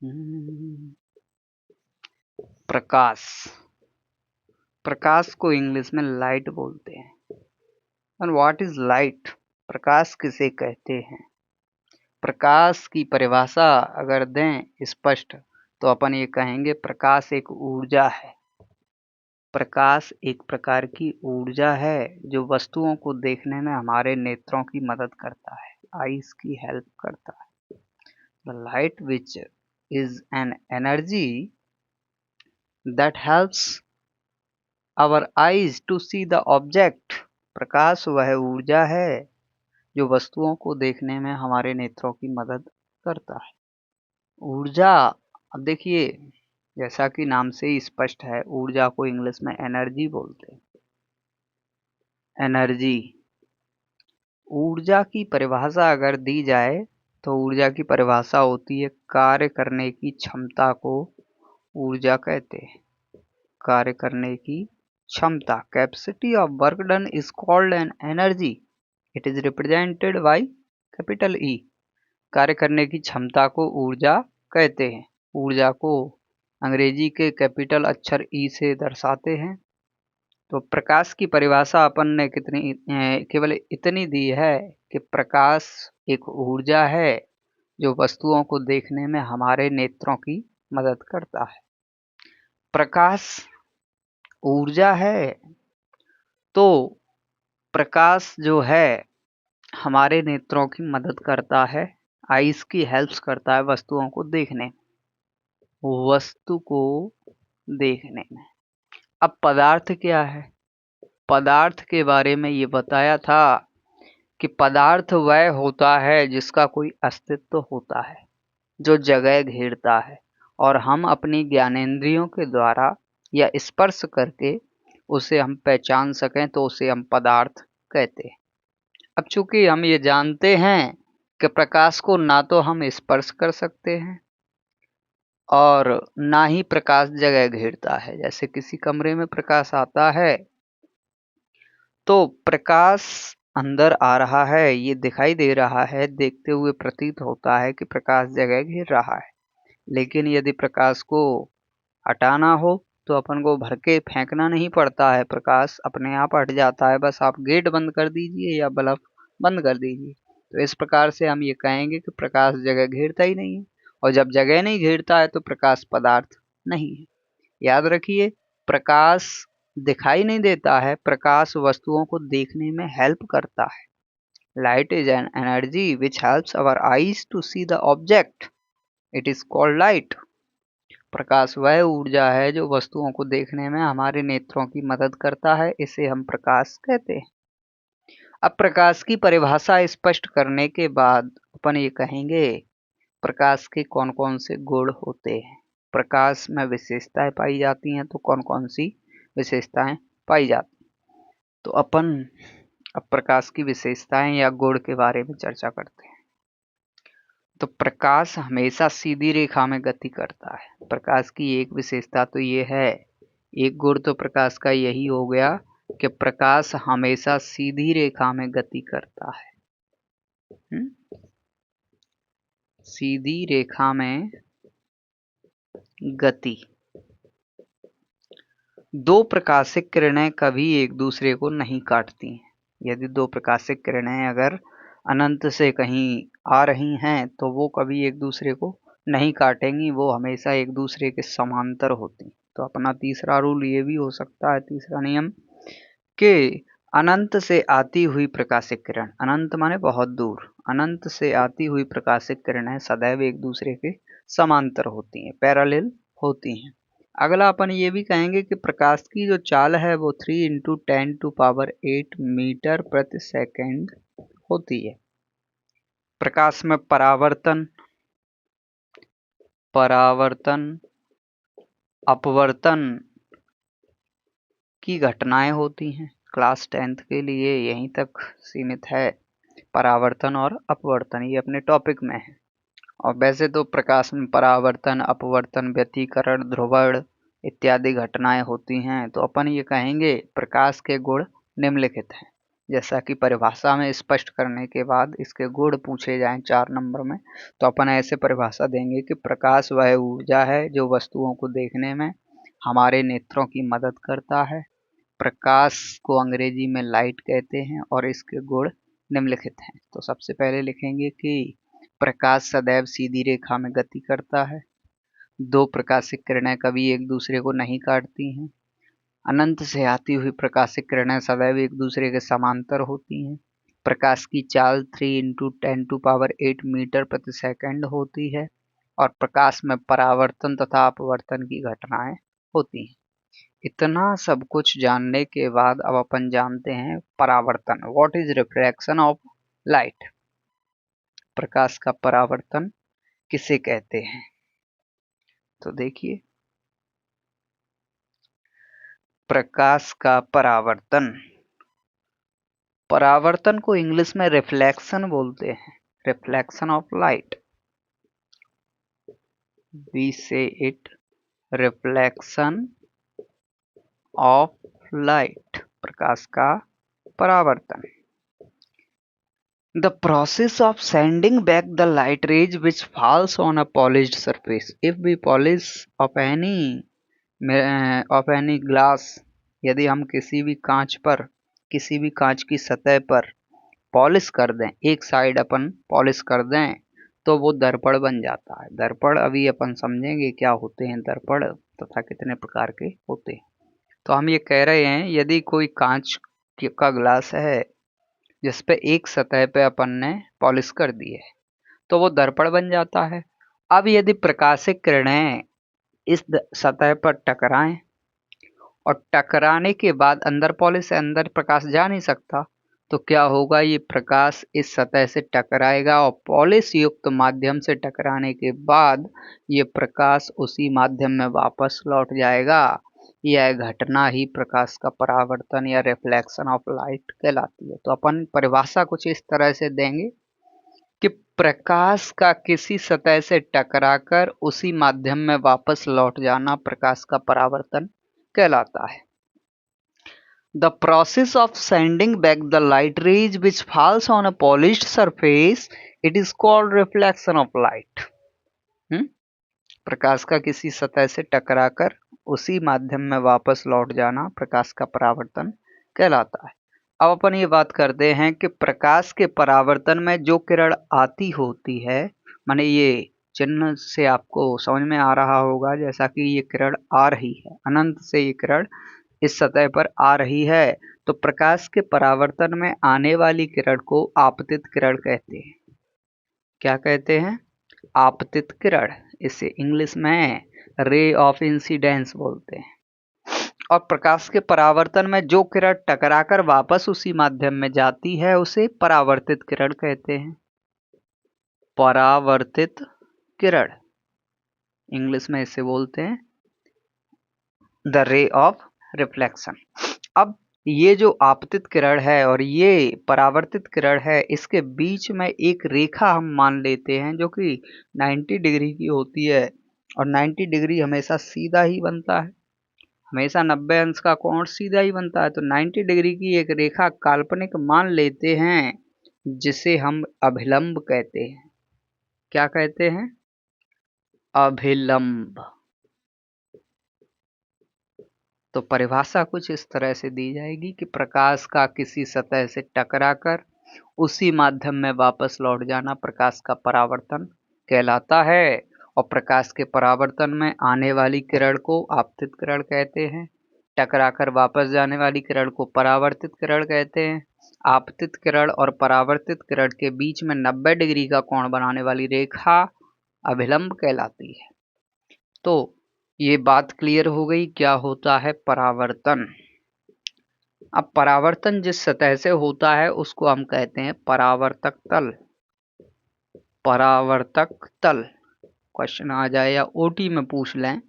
हम्म, प्रकाश। प्रकाश को इंग्लिश में लाइट बोलते हैं। And what is light? प्रकाश किसे कहते हैं? प्रकाश की परिभाषा अगर दें स्पष्ट तो अपन ये कहेंगे प्रकाश एक ऊर्जा है। प्रकाश एक प्रकार की ऊर्जा है जो वस्तुओं को देखने में हमारे नेत्रों की मदद करता है, आईज की हेल्प करता है। The light which is an energy that helps our eyes to see the object. प्रकाश वह ऊर्जा है जो वस्तुओं को देखने में हमारे नेत्रों की मदद करता है। ऊर्जा, अब देखिए जैसा कि नाम से ही स्पष्ट है, ऊर्जा को इंग्लिश में एनर्जी बोलते हैं। एनर्जी, ऊर्जा की परिभाषा अगर दी जाए तो ऊर्जा की परिभाषा होती है कार्य करने की क्षमता को ऊर्जा कहते हैं। कार्य करने की क्षमता, capacity of work done is called an energy. It is represented by capital E. कार्य करने की क्षमता को ऊर्जा कहते हैं। ऊर्जा को अंग्रेजी के कैपिटल अक्षर ई से दर्शाते हैं। तो प्रकाश की परिभाषा अपन ने केवल इतनी दी है कि प्रकाश एक ऊर्जा है जो वस्तुओं को देखने में हमारे नेत्रों की मदद करता है। प्रकाश ऊर्जा है तो प्रकाश जो है हमारे नेत्रों की मदद करता है, आईज की हेल्प्स करता है वस्तुओं को देखने में। अब पदार्थ क्या है? पदार्थ के बारे में ये बताया था कि पदार्थ वह होता है जिसका कोई अस्तित्व होता है, जो जगह घेरता है और हम अपनी ज्ञानेंद्रियों के द्वारा या स्पर्श करके उसे हम पहचान सकें तो उसे हम पदार्थ कहते हैं। अब चूंकि हम ये जानते हैं कि प्रकाश को ना तो हम स्पर्श कर सकते हैं और ना ही प्रकाश जगह घेरता है, जैसे किसी कमरे में प्रकाश आता है तो प्रकाश अंदर आ रहा है, ये दिखाई दे रहा है, देखते हुए प्रतीत होता है कि प्रकाश जगह घेर रहा है। लेकिन यदि प्रकाश को हटाना हो तो अपन को भर के फेंकना नहीं पड़ता है, प्रकाश अपने आप हट जाता है। बस आप गेट बंद कर दीजिए या बल्ब बंद कर दीजिए। तो इस प्रकार से हम ये कहेंगे कि प्रकाश जगह घेरता ही नहीं है, और जब जगह नहीं घेरता है तो प्रकाश पदार्थ नहीं है। याद रखिए, प्रकाश दिखाई नहीं देता है, प्रकाश वस्तुओं को देखने में हेल्प करता है। Light is an energy which helps our eyes to see the object. It is called light. प्रकाश वह ऊर्जा है जो वस्तुओं को देखने में हमारे नेत्रों की मदद करता है, इसे हम प्रकाश कहते हैं। अब प्रकाश की परिभाषा स्पष्ट करने के बाद अपन ये कहेंगे प्रकाश के कौन कौन से गुण होते हैं। प्रकाश में विशेषताएं पाई जाती हैं, तो कौन कौन सी विशेषताएं पाई जाती हैं। तो अपन अब प्रकाश की विशेषताएं या गुण के बारे में चर्चा करते हैं। तो प्रकाश हमेशा सीधी रेखा में गति करता है। प्रकाश की एक विशेषता तो ये है, एक गुण तो प्रकाश का यही हो गया कि प्रकाश हमेशा सीधी रेखा में गति करता है। सीधी रेखा में गति। दो प्रकाशिक किरणें कभी एक दूसरे को नहीं काटती हैं। यदि दो प्रकाशिक किरणें अगर अनंत से कहीं आ रही हैं तो वो कभी एक दूसरे को नहीं काटेंगी, वो हमेशा एक दूसरे के समांतर होती। तो अपना तीसरा रूल ये भी हो सकता है, तीसरा नियम, कि अनंत से आती हुई प्रकाशिक किरण, अनंत माने बहुत दूर, अनंत से आती हुई प्रकाशिक किरणें सदैव एक दूसरे के समांतर होती हैं, पैरेलल होती हैं। अगला अपन ये भी कहेंगे कि प्रकाश की जो चाल है वो 3 × 10⁸ मीटर प्रति सेकंड होती है। प्रकाश में परावर्तन अपवर्तन की घटनाएं होती हैं। क्लास 10th के लिए यहीं तक सीमित है, परावर्तन और अपवर्तन, ये अपने टॉपिक में है। और वैसे तो प्रकाश में परावर्तन, अपवर्तन, व्यतिकरण, ध्रुवण इत्यादि घटनाएं होती हैं। तो अपन ये कहेंगे प्रकाश के गुण निम्नलिखित हैं। जैसा कि परिभाषा में स्पष्ट करने के बाद इसके गुण पूछे जाएं 4 नंबर में, तो अपन ऐसे परिभाषा देंगे कि प्रकाश वह ऊर्जा है जो वस्तुओं को देखने में हमारे नेत्रों की मदद करता है। प्रकाश को अंग्रेजी में लाइट कहते हैं और इसके गुण निम्नलिखित हैं। तो सबसे पहले लिखेंगे कि प्रकाश सदैव सीधी रेखा में गति करता है। 2 प्रकाशिक किरणें कभी एक दूसरे को नहीं काटती हैं। अनंत से आती हुई प्रकाशिक किरणें सदैव एक दूसरे के समांतर होती हैं। प्रकाश की चाल 3 × 10⁸ मीटर प्रति सेकंड होती है और प्रकाश में परावर्तन तथा अपवर्तन की घटनाएं होती हैं। इतना सब कुछ जानने के बाद अब अपन जानते हैं परावर्तन। What is refraction of light? प्रकाश का परावर्तन किसे कहते हैं? तो देखिए, प्रकाश का परावर्तन, परावर्तन को इंग्लिश में रिफ्लेक्शन बोलते हैं। रिफ्लेक्शन ऑफ लाइट, वी से इट रिफ्लेक्शन ऑफ लाइट, प्रकाश का परावर्तन। The process of sending back the light rays which falls on a polished surface. If we polish of any glass, यदि हम किसी भी कांच की सतह पर पॉलिश कर दें, एक साइड अपन पॉलिश कर दें, तो वो दर्पण बन जाता है। दर्पण अभी अपन समझेंगे क्या होते हैं दर्पण तथा कितने प्रकार के होते हैं। तो हम ये कह रहे हैं यदि कोई कांच का ग्लास है जिस पे एक सतह पे अपन ने पॉलिश कर दी है तो वो दर्पण बन जाता है। अब यदि प्रकाशिक किरणें इस सतह पर टकराएं और टकराने के बाद अंदर पॉलिश है, अंदर प्रकाश जा नहीं सकता, तो क्या होगा, ये प्रकाश इस सतह से टकराएगा और पॉलिश युक्त माध्यम से टकराने के बाद ये प्रकाश उसी माध्यम में वापस लौट जाएगा। यह घटना ही प्रकाश का परावर्तन या रिफ्लेक्शन ऑफ लाइट कहलाती है। तो अपन परिभाषा कुछ इस तरह से देंगे कि प्रकाश का किसी सतह से टकराकर उसी माध्यम में वापस लौट जाना प्रकाश का परावर्तन कहलाता है। The process of sending back the light rays which falls on a polished surface, it is called reflection of light. प्रकाश का किसी सतह से टकराकर उसी माध्यम में वापस लौट जाना प्रकाश का परावर्तन कहलाता है। अब अपन ये बात करते हैं कि प्रकाश के परावर्तन में जो किरण आती होती है, माने ये चिन्ह से आपको समझ में आ रहा होगा जैसा कि ये किरण आ रही है, अनंत से ये किरण इस सतह पर आ रही है, तो प्रकाश के परावर्तन में आने वाली किरण को आपतित किरण कहते हैं। क्या कहते हैं? आपतित किरण। इसे इंग्लिश में रे ऑफ इंसिडेंस बोलते हैं। और प्रकाश के परावर्तन में जो किरण टकराकर वापस उसी माध्यम में जाती है उसे परावर्तित किरण कहते हैं। परावर्तित किरण इंग्लिश में इसे बोलते हैं द रे ऑफ रिफ्लेक्शन। अब ये जो आपतित किरण है और ये परावर्तित किरण है, इसके बीच में एक रेखा हम मान लेते हैं जो कि 90 डिग्री की होती है, और 90 डिग्री हमेशा सीधा ही बनता है, हमेशा 90 अंश का कोण सीधा ही बनता है। तो 90 डिग्री की एक रेखा काल्पनिक मान लेते हैं जिसे हम अभिलंब कहते हैं। क्या कहते हैं? अभिलंब। तो परिभाषा कुछ इस तरह से दी जाएगी कि प्रकाश का किसी सतह से टकराकर उसी माध्यम में वापस लौट जाना प्रकाश का परावर्तन कहलाता है, और प्रकाश के परावर्तन में आने वाली किरण को आपतित किरण कहते हैं, टकराकर वापस जाने वाली किरण को परावर्तित किरण कहते हैं। आपतित किरण और परावर्तित किरण के बीच में 90 डिग्री का कोण बनाने वाली रेखा अभिलंब कहलाती है। तो ये बात क्लियर हो गई क्या होता है परावर्तन। अब परावर्तन जिस सतह से होता है उसको हम कहते हैं परावर्तक तल। परावर्तक तल क्वेश्चन आ जाए या ओटी में पूछ लें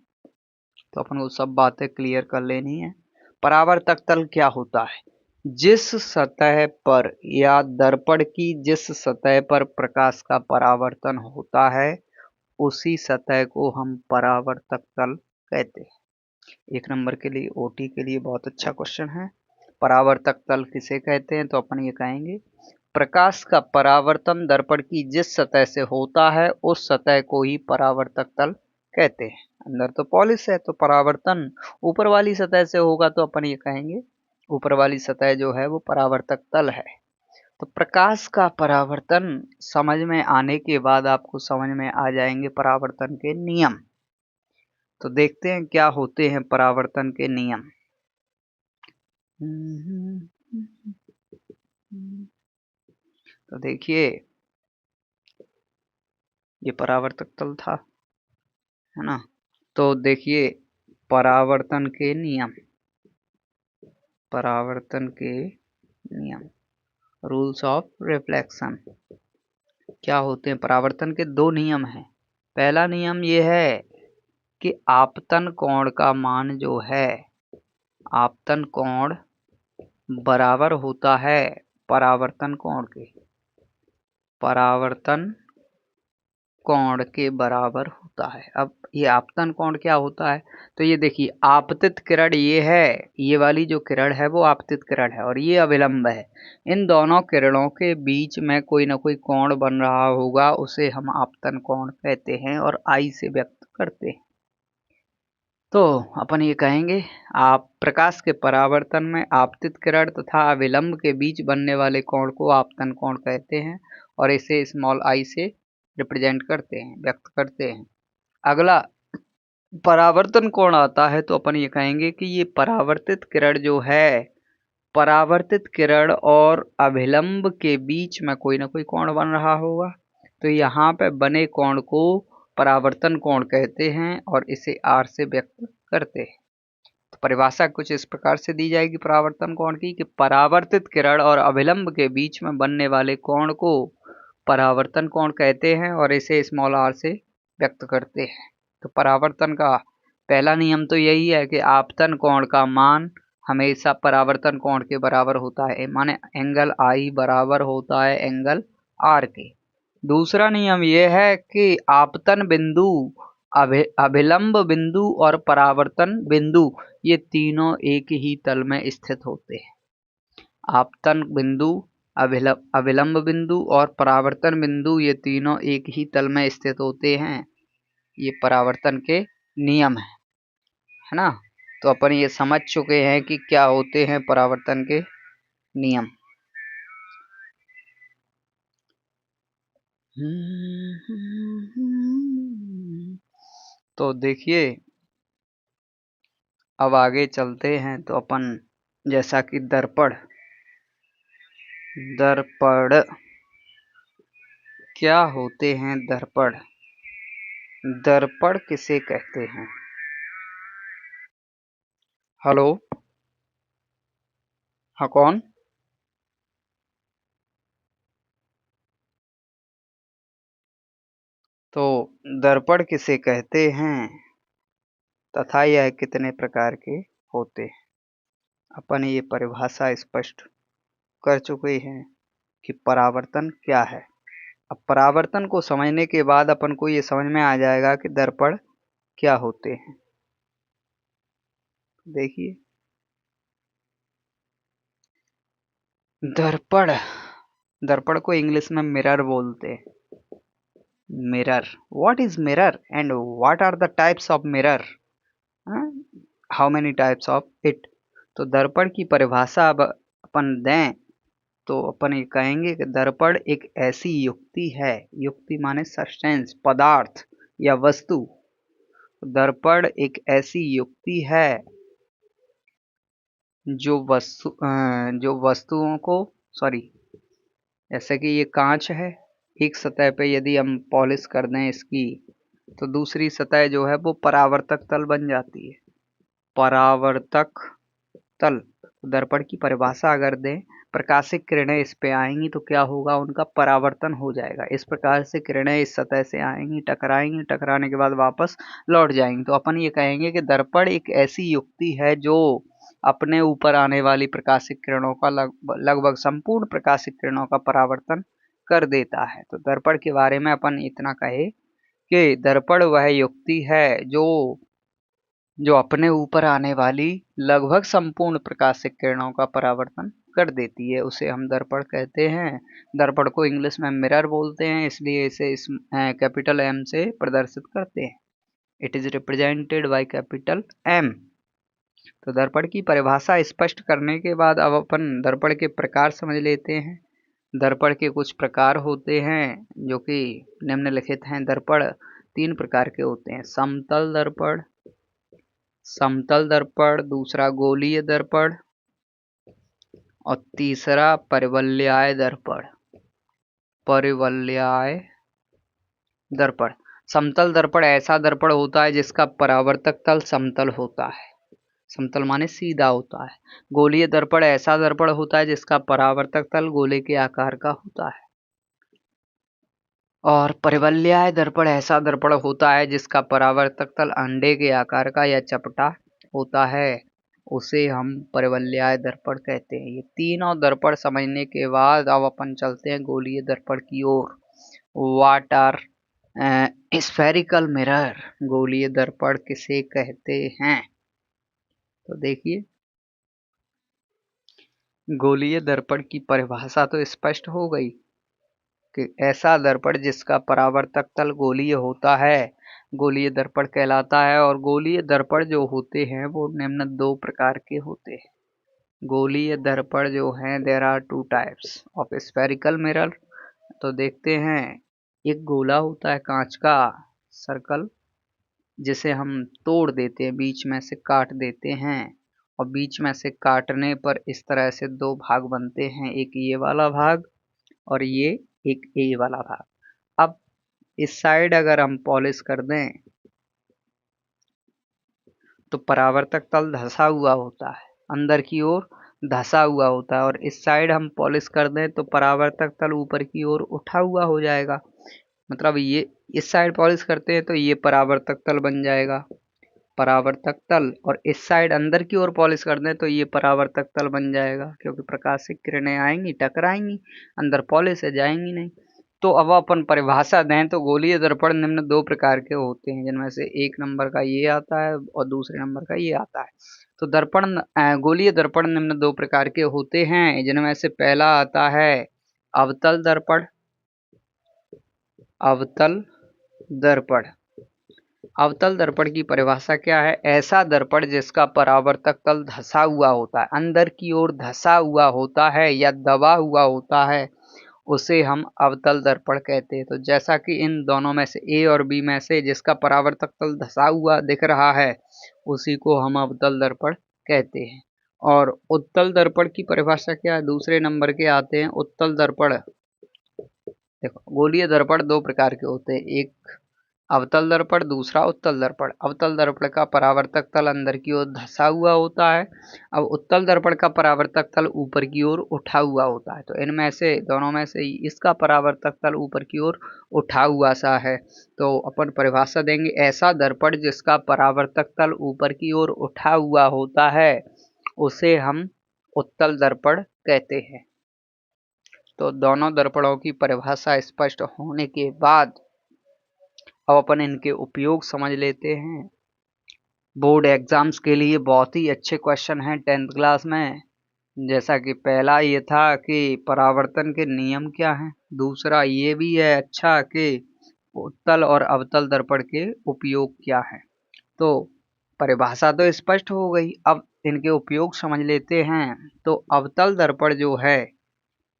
तो अपन को सब बातें क्लियर कर लेनी है। परावर्तक तल क्या होता है? जिस सतह पर या दर्पण की जिस सतह पर प्रकाश का परावर्तन होता है उसी सतह को हम परावर्तक तल कहते हैं। 1 नंबर के लिए ओटी के लिए बहुत अच्छा क्वेश्चन है। परावर्तक तल किसे कहते हैं? तो अपन ये कहेंगे प्रकाश का परावर्तन दर्पण की जिस सतह से होता है उस सतह को ही परावर्तक तल कहते हैं। अंदर तो पॉलिश है तो परावर्तन ऊपर वाली सतह से होगा तो अपन ये कहेंगे ऊपर वाली सतह जो है वो परावर्तक तल है। तो प्रकाश का परावर्तन समझ में आने के बाद आपको समझ में आ जाएंगे परावर्तन के नियम। तो देखते हैं क्या होते हैं परावर्तन के नियम। तो देखिए ये परावर्तक तल था, है ना। तो देखिए परावर्तन के नियम, परावर्तन के नियम, रूल्स ऑफ रिफ्लेक्शन क्या होते हैं? परावर्तन के दो नियम हैं। पहला नियम ये है कि आपतन कोण का मान जो है, आपतन कोण बराबर होता है परावर्तन कोण के, परावर्तन कोण के बराबर होता है। अब ये आपतन कोण क्या होता है? तो ये देखिए आपतित किरण ये है, ये वाली जो किरण है वो आपतित किरण है और ये अविलंब है। इन दोनों किरणों के बीच में कोई ना कोई कोण बन रहा होगा, उसे हम आपतन कोण कहते हैं और आई से व्यक्त करते हैं। तो अपन ये कहेंगे आप प्रकाश के परावर्तन में आपतित किरण तथा अविलंब के बीच बनने वाले कोण को आपतन कोण कहते हैं और इसे स्मॉल आई से रिप्रेजेंट करते हैं, व्यक्त करते हैं। अगला परावर्तन कोण आता है तो अपन ये कहेंगे कि ये परावर्तित किरण जो है, परावर्तित किरण और अभिलंब के बीच में कोई ना कोई कोण बन रहा होगा, तो यहाँ पे बने कोण को परावर्तन कोण कहते हैं और इसे आर से व्यक्त करते हैं। तो परिभाषा कुछ इस प्रकार से दी जाएगी परावर्तन कोण की कि परावर्तित किरण और अभिलंब के बीच में बनने वाले कोण को परावर्तन कोण कहते हैं और इसे स्मॉल आर से व्यक्त करते हैं। तो परावर्तन का पहला नियम तो यही है कि आपतन कोण का मान हमेशा परावर्तन कोण के बराबर होता है, माने एंगल आई बराबर होता है एंगल आर के। दूसरा नियम यह है कि आपतन बिंदु, अभिलंब बिंदु और परावर्तन बिंदु ये तीनों एक ही तल में स्थित होते हैं। आपतन बिंदु, अभिलंब बिंदु और परावर्तन बिंदु ये तीनों एक ही तल में स्थित होते हैं। ये परावर्तन के नियम है ना। तो अपन ये समझ चुके हैं कि क्या होते हैं परावर्तन के नियम। तो देखिए अब आगे चलते हैं तो अपन जैसा कि दर्पण, दर्पण क्या होते हैं? दर्पण, दर्पण किसे कहते हैं? हेलो, हाँ कौन? तो दर्पण किसे कहते हैं तथा यह कितने प्रकार के होते हैं? अपन ये परिभाषा स्पष्ट कर चुके हैं कि परावर्तन क्या है। अब परावर्तन को समझने के बाद अपन को ये समझ में आ जाएगा कि दर्पण क्या होते हैं। देखिए दर्पण, दर्पण को इंग्लिश में मिरर बोलते हैं। Mirror, what is mirror and what are the types of mirror, how many types of it. तो दर्पण की परिभाषा अब अपन दें तो अपन ये कहेंगे कि दर्पण एक ऐसी युक्ति है, युक्ति माने सब्सटेंस, पदार्थ या वस्तु। दर्पण एक ऐसी युक्ति है जो वस्तुओं को, सॉरी, जैसे कि ये कांच है, एक सतह पे यदि हम पॉलिश कर दें इसकी तो दूसरी सतह जो है वो परावर्तक तल बन जाती है। परावर्तक तल, दर्पण की परिभाषा अगर दें, प्रकाशिक किरणें इस पे आएंगी तो क्या होगा? उनका परावर्तन हो जाएगा। इस प्रकार से किरणें इस सतह से आएंगी, टकराएंगी, टकराने के बाद वापस लौट जाएंगी। तो अपन ये कहेंगे कि दर्पण एक ऐसी युक्ति है जो अपने ऊपर आने वाली प्रकाशिक किरणों का लगभग संपूर्ण प्रकाशिक किरणों का परावर्तन कर देता है। तो दर्पण के बारे में अपन इतना कहे कि दर्पण वह युक्ति है जो जो अपने ऊपर आने वाली लगभग संपूर्ण प्रकाशिक किरणों का परावर्तन कर देती है, उसे हम दर्पण कहते हैं। दर्पण को इंग्लिश में मिरर बोलते हैं, इसलिए इसे इस कैपिटल एम से प्रदर्शित करते हैं। It is represented by capital M. तो दर्पण की परिभाषा स्पष्ट करने के बाद अब अपन दर्पण के प्रकार समझ लेते हैं। दर्पण के कुछ प्रकार होते हैं जो कि निम्नलिखित हैं। दर्पण 3 प्रकार के होते हैं। समतल दर्पण, दूसरा गोलीय दर्पण और तीसरा परिवलयाय दर्पण। समतल दर्पण ऐसा दर्पण होता है जिसका परावर्तक तल समतल होता है। समतल माने सीधा होता है। गोलीय दर्पण ऐसा दर्पण होता है जिसका परावर्तक तल गोले के आकार का होता है। और परिवलयाय दर्पण ऐसा दर्पण होता है जिसका परावर्तक तल अंडे के आकार का या चपटा होता है, उसे हम परिवलयाय दर्पण कहते हैं। ये तीनों दर्पण समझने के बाद अब अपन चलते हैं गोलीय दर्पण की ओर। What are spherical mirror? गोलीय दर्पण किसे कहते हैं? तो देखिए, गोलीय दर्पण की परिभाषा तो स्पष्ट हो गई कि ऐसा दर्पण जिसका परावर्तक तल गोलीय होता है गोलीय दर्पण कहलाता है। और गोलीय दर्पण जो होते हैं वो निम्न 2 प्रकार के होते हैं। गोलीय दर्पण जो हैं, there are 2 types of spherical mirror. तो देखते हैं, एक गोला होता है कांच का सर्कल, जिसे हम तोड़ देते हैं, बीच में से काट देते हैं, और बीच में से काटने पर इस तरह से 2 भाग बनते हैं, एक ये वाला भाग और ये एक ए वाला भाग। अब इस साइड अगर हम पॉलिश कर दें तो परावर्तक तल धंसा हुआ होता है, अंदर की ओर धंसा हुआ होता है, और इस साइड हम पॉलिश कर दें तो परावर्तक तल ऊपर की ओर उठा हुआ हो जाएगा। मतलब ये इस साइड पॉलिश करते हैं तो ये परावर्तक तल बन जाएगा, परावर्तक तल। और इस साइड अंदर की ओर पॉलिश कर दें तो ये परावर्तक तल बन जाएगा, क्योंकि प्रकाशिक किरणें आएंगी, टकराएंगी, अंदर पॉलिश है, जाएंगी नहीं। तो अब अपन परिभाषा दें तो गोलीय दर्पण निम्न 2 प्रकार के होते हैं, जिनमें से 1 नंबर का ये आता है और दूसरे नंबर का ये आता है। तो गोलीय दर्पण निम्न 2 प्रकार के होते हैं, जिनमें से पहला आता है अवतल दर्पण। अवतल दर्पण की परिभाषा क्या है? ऐसा दर्पण जिसका परावर्तक तल धंसा हुआ होता है, अंदर की ओर धंसा हुआ होता है या दबा हुआ होता है, उसे हम अवतल दर्पण कहते हैं। तो जैसा कि इन दोनों में से ए और बी में से जिसका परावर्तक तल धंसा हुआ दिख रहा है, उसी को हम अवतल दर्पण कहते हैं। और उत्तल दर्पण की परिभाषा क्या है? दूसरे नंबर के आते हैं उत्तल दर्पण। देखो, गोलीय दर्पण 2 प्रकार के होते हैं, एक अवतल दर्पण, दूसरा उत्तल दर्पण। अवतल दर्पण का परावर्तक तल अंदर की ओर धंसा हुआ होता है, अब उत्तल दर्पण का परावर्तक तल ऊपर की ओर उठा हुआ होता है। तो इनमें से दोनों में से इसका परावर्तक तल ऊपर की ओर उठा हुआ सा है। तो अपन परिभाषा देंगे, ऐसा दर्पण जिसका परावर्तक तल ऊपर की ओर उठा हुआ होता है, उसे हम उत्तल दर्पण कहते हैं। तो दोनों दर्पणों की परिभाषा स्पष्ट होने के बाद अब अपन इनके उपयोग समझ लेते हैं। बोर्ड एग्जाम्स के लिए बहुत ही अच्छे क्वेश्चन हैं 10th क्लास में। जैसा कि पहला ये था कि परावर्तन के नियम क्या हैं, दूसरा ये भी है अच्छा कि उत्तल और अवतल दर्पण के उपयोग क्या हैं। तो परिभाषा तो स्पष्ट हो गई, अब इनके उपयोग समझ लेते हैं। तो अवतल दर्पण जो है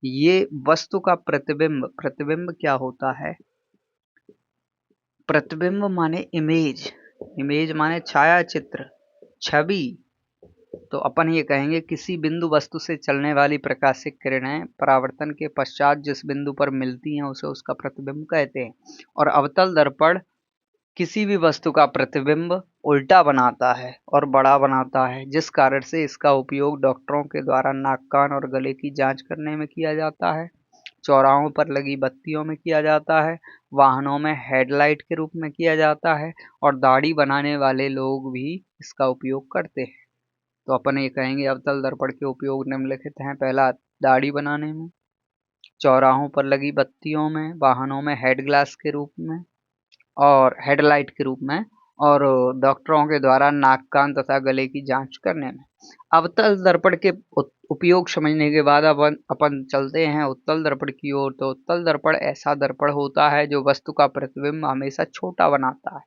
ये वस्तु का प्रतिबिंब क्या होता है? प्रतिबिंब माने इमेज माने छाया चित्र, छवि। तो अपन ये कहेंगे किसी बिंदु वस्तु से चलने वाली प्रकाशिक किरणें परावर्तन के पश्चात जिस बिंदु पर मिलती हैं उसे उसका प्रतिबिंब कहते हैं। और अवतल दर्पण किसी भी वस्तु का प्रतिबिंब उल्टा बनाता है और बड़ा बनाता है, जिस कारण से इसका उपयोग डॉक्टरों के द्वारा नाक, कान और गले की जांच करने में किया जाता है, चौराहों पर लगी बत्तियों में किया जाता है, वाहनों में हेडलाइट के रूप में किया जाता है, और दाढ़ी बनाने वाले लोग भी इसका उपयोग करते हैं। तो अपन ये कहेंगे अवतल दर्पण के उपयोग निम्नलिखित हैं। पहला, दाढ़ी बनाने में, चौराहों पर लगी बत्तियों में, वाहनों में हेड ग्लास के रूप में और हेडलाइट के रूप में, और डॉक्टरों के द्वारा नाक, कान तथा गले की जांच करने में। अवतल दर्पण के उपयोग समझने के बाद अपन अपन चलते हैं उत्तल दर्पण की ओर। तो उत्तल दर्पण ऐसा दर्पण होता है जो वस्तु का प्रतिबिंब हमेशा छोटा बनाता है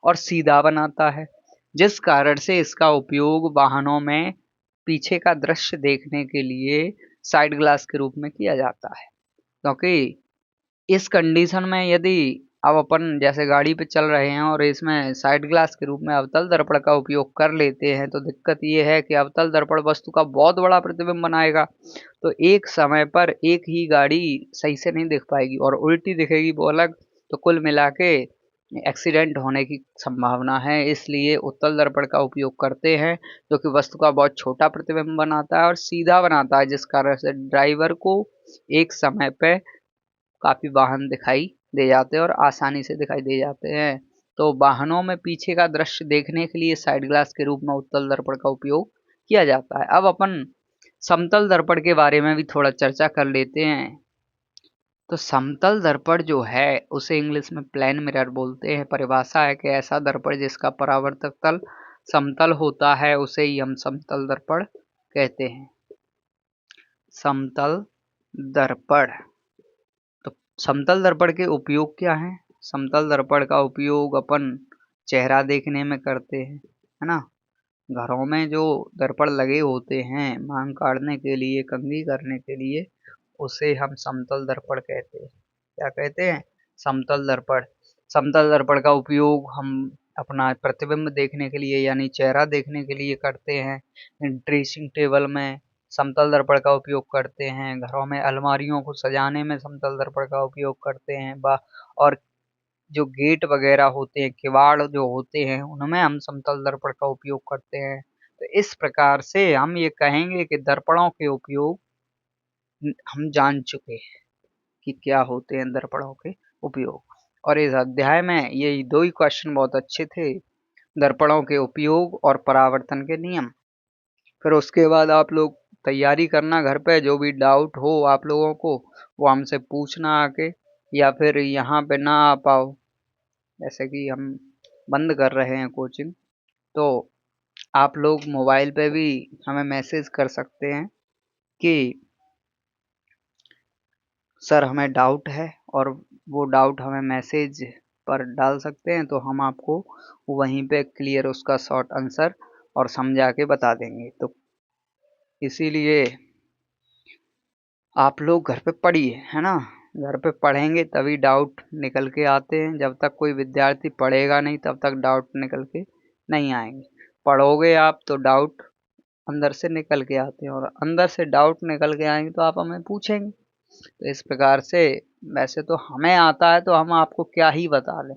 और सीधा बनाता है, जिस कारण से इसका उपयोग वाहनों में पीछे का दृश्य देखने के लिए साइड ग्लास के रूप में किया जाता है। क्योंकि इस कंडीशन में यदि अब अपन जैसे गाड़ी पे चल रहे हैं और इसमें साइड ग्लास के रूप में अवतल दर्पण का उपयोग कर लेते हैं, तो दिक्कत ये है कि अवतल दर्पण वस्तु का बहुत बड़ा प्रतिबिंब बनाएगा। तो एक समय पर एक ही गाड़ी सही से नहीं दिख पाएगी और उल्टी दिखेगी वो अलग। तो कुल मिला के एक्सीडेंट होने की संभावना है। इसलिए उत्तल दर्पण का उपयोग करते हैं जो कि वस्तु का बहुत छोटा प्रतिबिंब बनाता है और सीधा बनाता है, जिस कारण से ड्राइवर को एक समय पे काफी वाहन दिखाई दे जाते हैं और आसानी से दिखाई दे जाते हैं। तो वाहनों में पीछे का दृश्य देखने के लिए साइड ग्लास के रूप में उत्तल दर्पण का उपयोग किया जाता है। अब अपन समतल दर्पण के बारे में भी थोड़ा चर्चा कर लेते हैं। तो समतल दर्पण जो है उसे इंग्लिश में प्लेन मिरर बोलते हैं। परिभाषा है कि ऐसा दर्पण जिसका परावर्तक तल समतल होता है उसे ही हम समतल दर्पण कहते हैं। समतल दर्पण। तो समतल दर्पण के उपयोग क्या हैं? समतल दर्पण का उपयोग अपन चेहरा देखने में करते हैं, है ना। घरों में जो दर्पण लगे होते हैं मांग काढ़ने के लिए, कंघी करने के लिए, उसे हम समतल दर्पण कहते हैं। क्या कहते हैं? समतल दर्पण। समतल दर्पण का उपयोग हम अपना प्रतिबिंब देखने के लिए यानी चेहरा देखने के लिए करते हैं। ड्रेसिंग टेबल में समतल दर्पण का उपयोग करते हैं। घरों में अलमारियों को सजाने में समतल दर्पण का उपयोग करते हैं। और जो गेट वगैरह होते हैं, किवाड़ जो होते हैं, उनमें हम समतल दर्पण का उपयोग करते हैं। तो इस प्रकार से हम ये कहेंगे कि दर्पणों के उपयोग हम जान चुके हैं कि क्या होते हैं दर्पणों के उपयोग। और इस अध्याय में ये दो ही क्वेश्चन बहुत अच्छे थे, दर्पणों के उपयोग और परावर्तन के नियम। फिर उसके बाद आप लोग तैयारी करना घर पे, जो भी डाउट हो आप लोगों को वो हमसे पूछना आके, या फिर यहाँ पे ना आ पाओ जैसे कि हम बंद कर रहे हैं कोचिंग, तो आप लोग मोबाइल पे भी हमें मैसेज कर सकते हैं कि सर हमें डाउट है, और वो डाउट हमें मैसेज पर डाल सकते हैं, तो हम आपको वहीं पे क्लियर उसका शॉर्ट आंसर और समझा के बता देंगे। तो इसीलिए आप लोग घर पे पढ़िए, है ना। घर पे पढ़ेंगे तभी डाउट निकल के आते हैं। जब तक कोई विद्यार्थी पढ़ेगा नहीं तब तक डाउट निकल के नहीं आएंगे। पढ़ोगे आप तो डाउट अंदर से निकल के आते हैं, और अंदर से डाउट निकल के आएंगे तो आप हमें पूछेंगे। तो इस प्रकार से वैसे तो हमें आता है तो हम आपको क्या ही बता लें,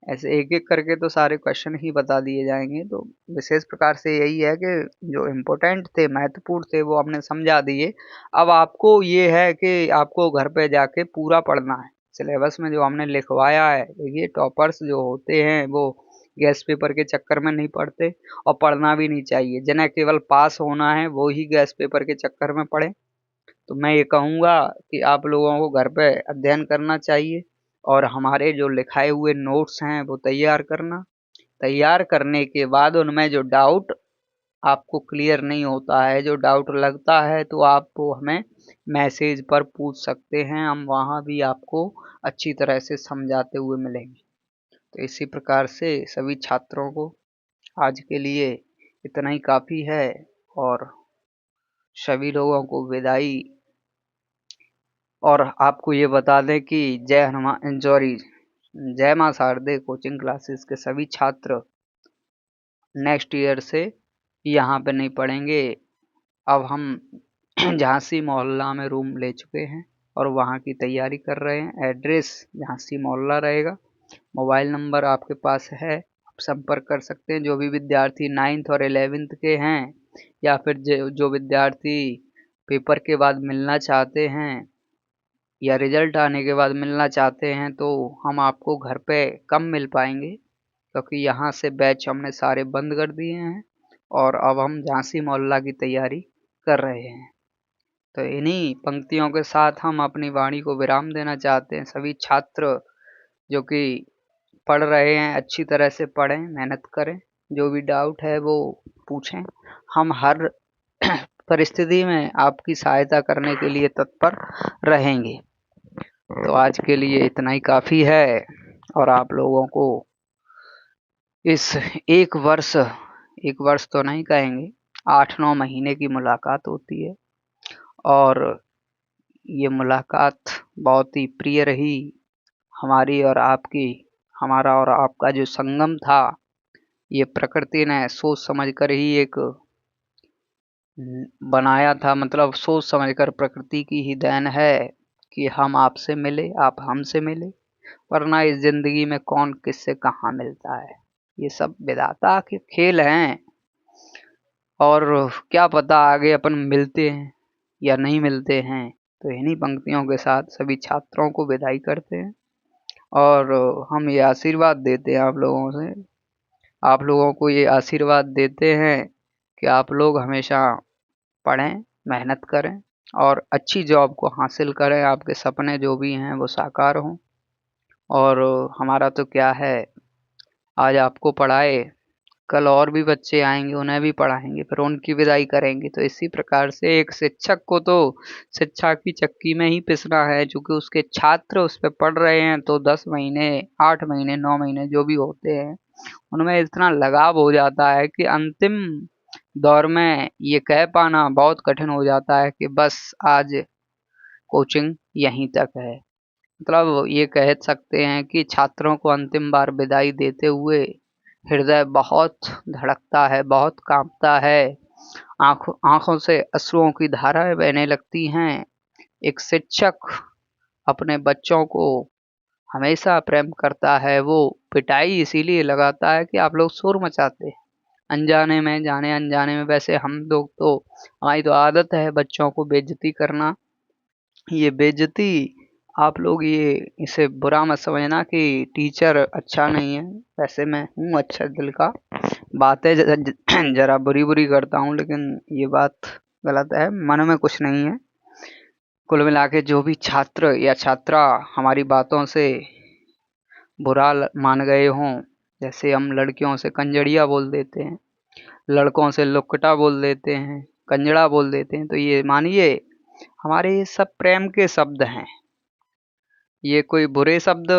ऐसे एक एक करके तो सारे क्वेश्चन ही बता दिए जाएंगे। तो विशेष प्रकार से यही है कि जो इम्पोर्टेंट थे, महत्वपूर्ण थे, वो हमने समझा दिए। अब आपको ये है कि आपको घर पे जाके पूरा पढ़ना है। सिलेबस में जो हमने लिखवाया है, देखिए टॉपर्स जो होते हैं वो गैस पेपर के चक्कर में नहीं पढ़ते, और पढ़ना भी नहीं चाहिए। जिन्हें केवल पास होना है वो ही गैस पेपर के चक्कर में पढ़े। तो मैं ये कहूँगा कि आप लोगों को घर पे अध्ययन करना चाहिए, और हमारे जो लिखाए हुए नोट्स हैं वो तैयार करना। तैयार करने के बाद उनमें जो डाउट आपको क्लियर नहीं होता है, जो डाउट लगता है, तो आप वो हमें मैसेज पर पूछ सकते हैं। हम वहाँ भी आपको अच्छी तरह से समझाते हुए मिलेंगे। तो इसी प्रकार से सभी छात्रों को आज के लिए इतना ही काफ़ी है, और सभी लोगों को विदाई। और आपको ये बता दें कि जय हनुमान, सॉरी, जय मां शारदे कोचिंग क्लासेस के सभी छात्र नेक्स्ट ईयर से यहाँ पे नहीं पढ़ेंगे। अब हम झांसी मोहल्ला में रूम ले चुके हैं और वहाँ की तैयारी कर रहे हैं। एड्रेस झांसी मोहल्ला रहेगा। मोबाइल नंबर आपके पास है, आप संपर्क कर सकते हैं। जो भी विद्यार्थी 9th और 11th के हैं, या फिर जो विद्यार्थी पेपर के बाद मिलना चाहते हैं या रिजल्ट आने के बाद मिलना चाहते हैं, तो हम आपको घर पे कम मिल पाएंगे, क्योंकि यहाँ से बैच हमने सारे बंद कर दिए हैं और अब हम झांसी मोहल्ला की तैयारी कर रहे हैं। तो इन्हीं पंक्तियों के साथ हम अपनी वाणी को विराम देना चाहते हैं। सभी छात्र जो कि पढ़ रहे हैं अच्छी तरह से पढ़ें, मेहनत करें, जो भी डाउट है वो पूछें। हम हर परिस्थिति में आपकी सहायता करने के लिए तत्पर रहेंगे। तो आज के लिए इतना ही काफ़ी है और आप लोगों को इस एक वर्ष तो नहीं कहेंगे, 8-9 महीने की मुलाकात होती है और ये मुलाकात बहुत ही प्रिय रही हमारी और आपकी। हमारा और आपका जो संगम था, ये प्रकृति ने सोच समझकर ही एक बनाया था, मतलब सोच समझकर प्रकृति की ही देन है कि हम आपसे मिले, आप हमसे मिले, वरना इस जिंदगी में कौन किससे कहाँ मिलता है। ये सब विधाता के खेल हैं और क्या पता आगे अपन मिलते हैं या नहीं मिलते हैं। तो इन्हीं पंक्तियों के साथ सभी छात्रों को विदाई करते हैं और हम ये आशीर्वाद देते हैं आप लोगों से, आप लोगों को ये आशीर्वाद देते हैं कि आप लोग हमेशा पढ़ें, मेहनत करें और अच्छी जॉब को हासिल करें, आपके सपने जो भी हैं वो साकार हों। और हमारा तो क्या है, आज आपको पढ़ाए, कल और भी बच्चे आएंगे, उन्हें भी पढ़ाएंगे, फिर उनकी विदाई करेंगे। तो इसी प्रकार से एक शिक्षक को तो शिक्षा की चक्की में ही पिसना है, चूंकि उसके छात्र उस पर पढ़ रहे हैं। तो 10 महीने, 8 महीने, 9 महीने जो भी होते हैं, उनमें इतना लगाव हो जाता है कि अंतिम दौर में ये कह पाना बहुत कठिन हो जाता है कि बस आज कोचिंग यहीं तक है। मतलब ये कह सकते हैं कि छात्रों को अंतिम बार विदाई देते हुए हृदय बहुत धड़कता है, बहुत कांपता है, आंखों से अश्रुओं की धाराएं बहने लगती हैं। एक शिक्षक अपने बच्चों को हमेशा प्रेम करता है, वो पिटाई इसीलिए लगाता है कि आप लोग शोर मचाते हैं अनजाने में, जाने अनजाने में। वैसे हम लोग तो, हमारी तो आदत है बच्चों को बेइज्जती करना। ये बेइज्जती आप लोग ये इसे बुरा मत समझना कि टीचर अच्छा नहीं है। वैसे मैं हूँ अच्छा दिल का, बातें जरा बुरी बुरी करता हूँ, लेकिन ये बात गलत है, मन में कुछ नहीं है। कुल मिला के जो भी छात्र या छात्रा हमारी बातों से बुरा मान गए हों, जैसे हम लड़कियों से कंजड़िया बोल देते हैं, लड़कों से लुक्कटा बोल देते हैं, कंजड़ा बोल देते हैं, तो ये मानिए हमारे ये सब प्रेम के शब्द हैं। ये कोई बुरे शब्द,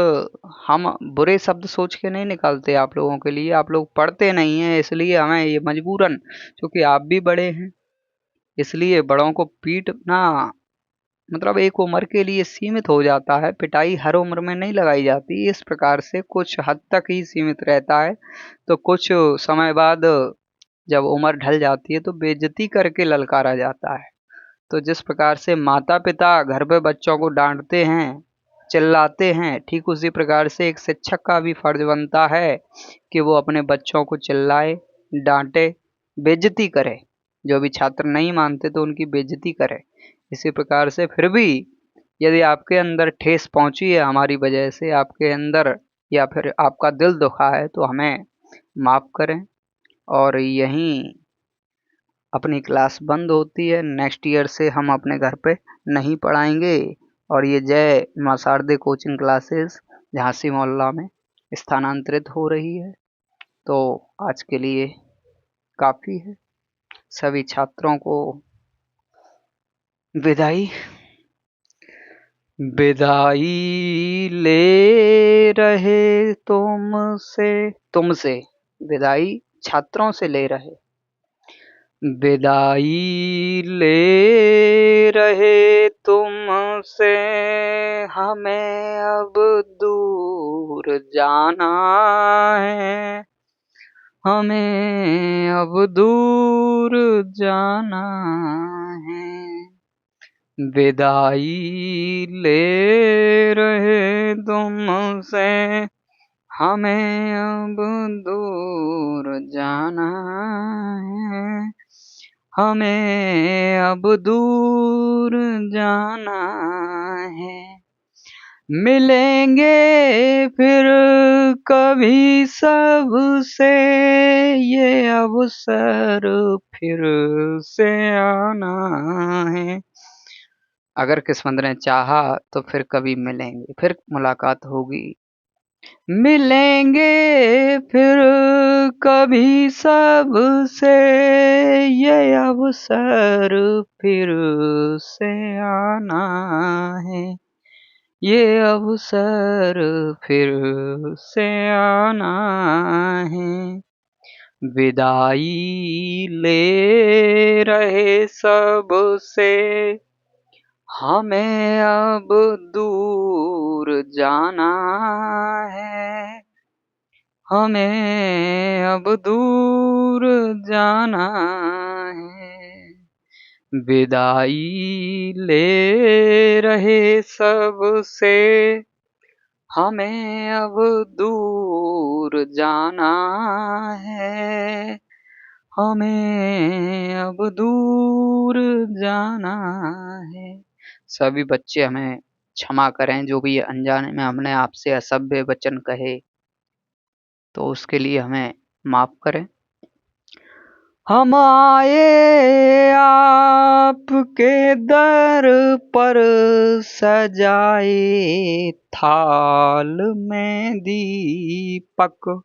हम बुरे शब्द सोच के नहीं निकालते आप लोगों के लिए। आप लोग पढ़ते नहीं हैं, इसलिए हमें ये मजबूरन, क्योंकि आप भी बड़े हैं, इसलिए बड़ों को पीटना मतलब एक उम्र के लिए सीमित हो जाता है। पिटाई हर उम्र में नहीं लगाई जाती, इस प्रकार से कुछ हद तक ही सीमित रहता है। तो कुछ समय बाद जब उम्र ढल जाती है तो बेइज्जती करके ललकारा जाता है। तो जिस प्रकार से माता पिता घर पे बच्चों को डांटते हैं, चिल्लाते हैं, ठीक उसी प्रकार से एक शिक्षक का भी फर्ज बनता है कि वो अपने बच्चों को चिल्लाए, डांटे, बेइज्जती करे। जो भी छात्र नहीं मानते तो उनकी बेइज्जती करे। इसी प्रकार से फिर भी यदि आपके अंदर ठेस पहुंची है हमारी वजह से, आपके अंदर, या फिर आपका दिल दुखा है, तो हमें माफ़ करें। और यहीं अपनी क्लास बंद होती है। नेक्स्ट ईयर से हम अपने घर पे नहीं पढ़ाएंगे और ये जय मां शारदे कोचिंग क्लासेस झांसी मोहल्ला में स्थानांतरित हो रही है। तो आज के लिए काफ़ी है। सभी छात्रों को विदाई विदाई ले रहे तुमसे विदाई छात्रों से ले रहे, विदाई ले रहे तुमसे, हमें अब दूर जाना है, हमें अब दूर जाना है। विदाई ले रहे तुमसे, हमें अब दूर जाना है, हमें अब दूर जाना है। मिलेंगे फिर कभी सबसे, ये अवसर फिर से आना है। अगर किस्मत ने चाहा तो फिर कभी मिलेंगे, फिर मुलाकात होगी। मिलेंगे फिर कभी सबसे, ये अवसर फिर से आना है, ये अवसर फिर से आना है। विदाई ले रहे सबसे, हमें अब दूर जाना है, हमें अब दूर जाना है। विदाई ले रहे सबसे, हमें अब दूर जाना है, हमें अब दूर जाना है। सभी बच्चे हमें क्षमा करें, जो भी अनजाने में हमने आपसे असभ्य वचन कहे तो उसके लिए हमें माफ करें। हम आए आपके दर पर, सजाए थाल में दीपक।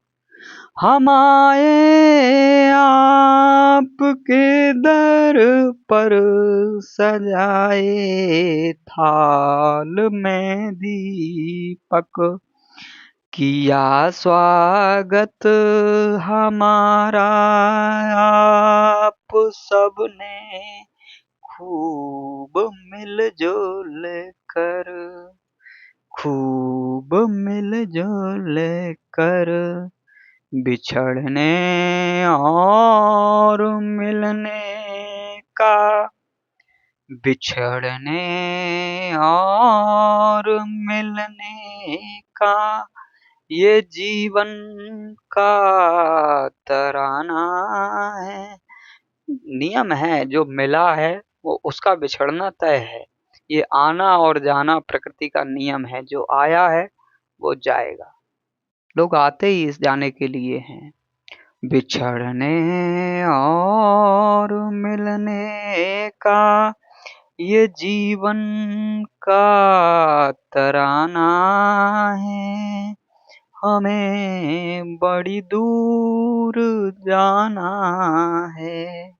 हम आए आपके दर पर, सजाए थाल में दीपक। किया स्वागत हमारा आप सबने, खूब मिलजुल कर, खूब मिलजुल कर। बिछड़ने और मिलने का, बिछड़ने और मिलने का, ये जीवन का तराना है। नियम है, जो मिला है वो उसका बिछड़ना तय है। ये आना और जाना प्रकृति का नियम है, जो आया है वो जाएगा। लोग आते ही इस जाने के लिए हैं। बिछड़ने और मिलने का, ये जीवन का तराना है, हमें बड़ी दूर जाना है।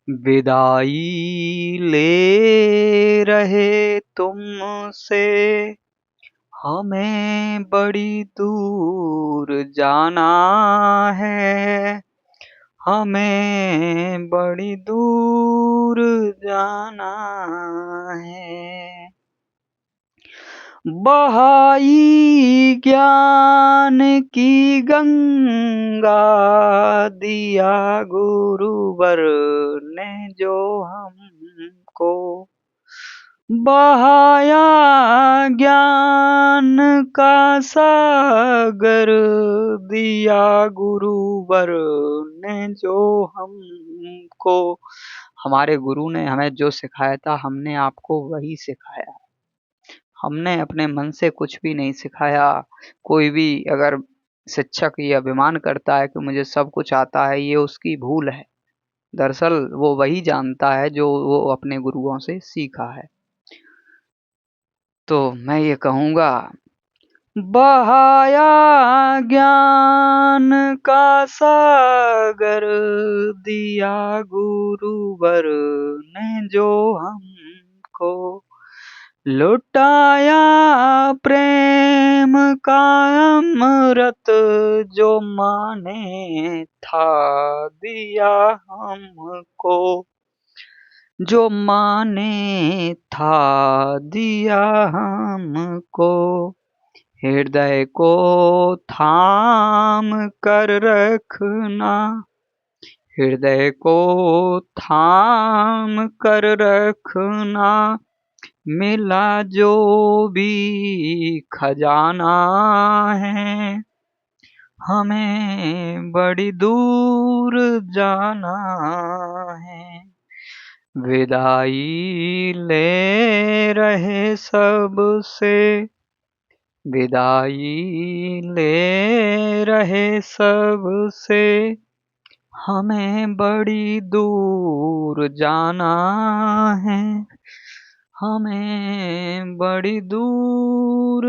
विदाई ले रहे तुमसे, हमें बड़ी दूर जाना है, हमें बड़ी दूर जाना है। बहाई ज्ञान की गंगा, दिया गुरुवर ने जो हमको। बहाया ज्ञान का सागर, दिया गुरुवर ने जो हमको। हमारे गुरु ने हमें जो सिखाया था, हमने आपको वही सिखाया। हमने अपने मन से कुछ भी नहीं सिखाया। कोई भी अगर शिक्षक ये अभिमान करता है कि मुझे सब कुछ आता है, ये उसकी भूल है। दरअसल वो वही जानता है जो वो अपने गुरुओं से सीखा है। तो मैं ये कहूँगा, बहाया ज्ञान का सागर, दिया गुरुवर ने जो हमको। लुटाया प्रेम का अमृत, जो माने था दिया हमको। जो माने था दिया हमको। हृदय को थाम कर रखना, हृदय को थाम कर रखना। मिला जो भी खजाना है, हमें बड़ी दूर जाना है। विदाई ले रहे सबसे, विदाई ले रहे सबसे। हमें बड़ी दूर जाना है, हमें बड़ी दूर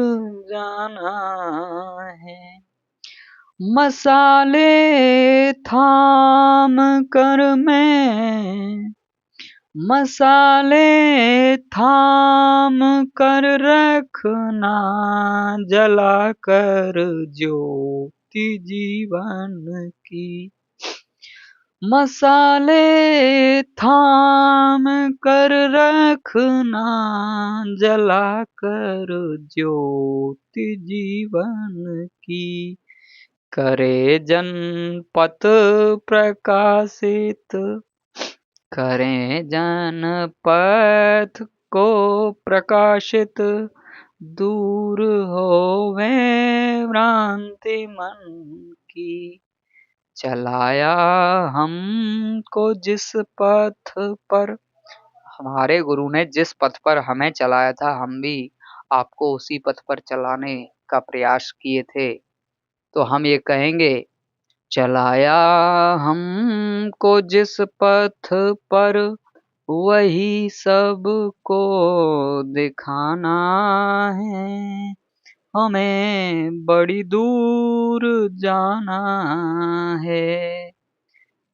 जाना है। मसाले थाम कर मैं, मसाले थाम कर रखना, जला कर ज्योति जीवन की। मसाले थाम कर रखना, जला कर ज्योति जीवन की। करे जनपथ प्रकाशित, करें जनपथ को प्रकाशित। दूर होवे भ्रांति मन की। चलाया हमको जिस पथ पर, हमारे गुरु ने जिस पथ पर हमें चलाया था, हम भी आपको उसी पथ पर चलाने का प्रयास किए थे। तो हम ये कहेंगे, चलाया हमको जिस पथ पर, वही सबको दिखाना है। हमें बड़ी दूर जाना है।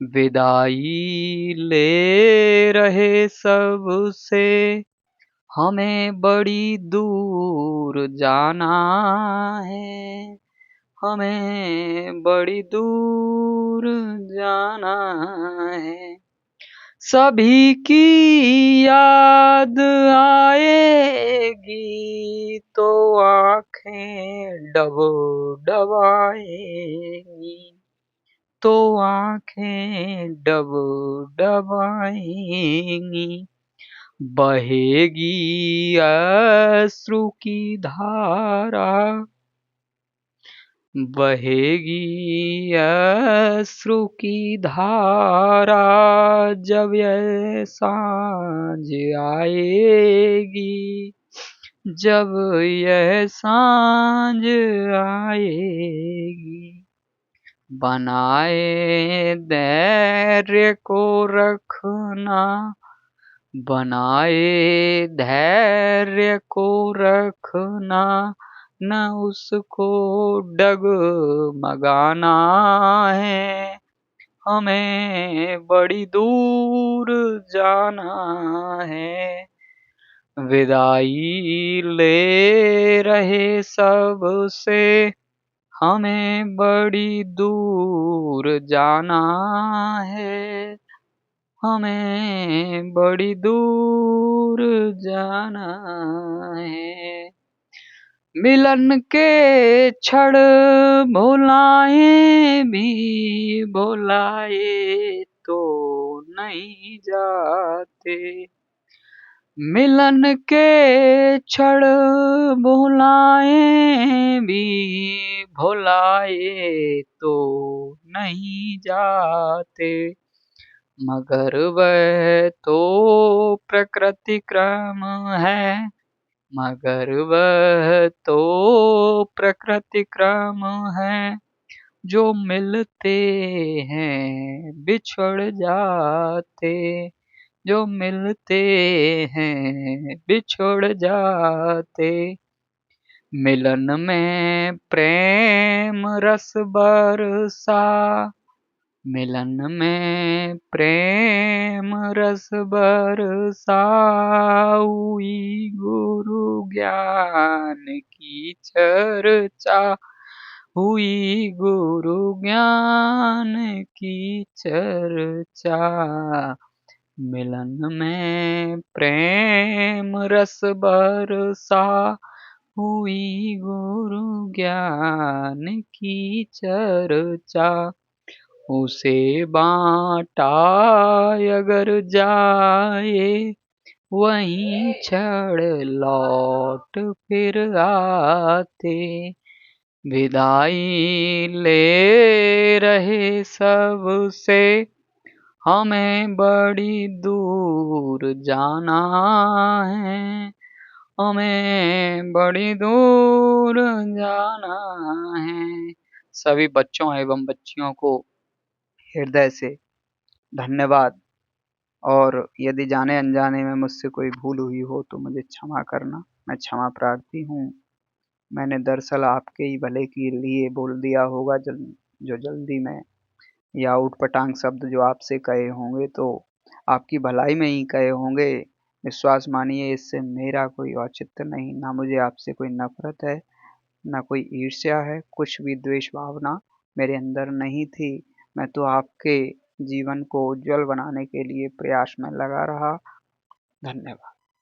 विदाई ले रहे सबसे, हमें बड़ी दूर जाना है। हमें बड़ी दूर जाना है। सभी की याद आएगी तो आँखें डब डबाएंगी, तो आँखें डब डबाएंगी। बहेगी अश्रु की धारा, बहेगी अश्रु की धारा, जब यह सांझ आएगी, जब यह सांझ आएगी। बनाए धैर्य को रखना, बनाए धैर्य को रखना, न उसको डगमगाना है। हमें बड़ी दूर जाना है। विदाई ले रहे सबसे, हमें बड़ी दूर जाना है। हमें बड़ी दूर जाना है। मिलन के क्षण भुलाए भी, भुलाए तो नहीं जाते। मिलन के क्षण भुलाए भी, भुलाए तो नहीं जाते। मगर वह तो प्रकृति क्रम है, मगर वह तो प्रकृति क्रम है। जो मिलते हैं बिछड़ जाते, जो मिलते हैं बिछड़ जाते। मिलन में प्रेम रस बरसा, मिलन में प्रेम रस बरसा, हुई गुरु ज्ञान की चर्चा, हुई गुरु ज्ञान की चर्चा। मिलन में प्रेम रस बरसा, हुई गुरु ज्ञान की चर्चा। उसे बाँटा अगर जाए, वहीं क्षण लौट फिर आते। विदाई ले रहे सबसे, हमें बड़ी दूर जाना है। हमें बड़ी दूर जाना है। सभी बच्चों एवं बच्चियों को हृदय से धन्यवाद और यदि जाने अनजाने में मुझसे कोई भूल हुई हो तो मुझे क्षमा करना। मैं क्षमा प्रार्थी हूँ। मैंने दरअसल आपके ही भले के लिए बोल दिया होगा जो जल्दी में, या ऊटपटांग शब्द जो आपसे कहे होंगे तो आपकी भलाई में ही कहे होंगे। विश्वास मानिए, इससे मेरा कोई औचित्य नहीं, ना मुझे आपसे कोई नफ़रत है, ना कोई ईर्ष्या है, कुछ भी द्वेष भावना मेरे अंदर नहीं थी। मैं तो आपके जीवन को उज्ज्वल बनाने के लिए प्रयास में लगा रहा। धन्यवाद।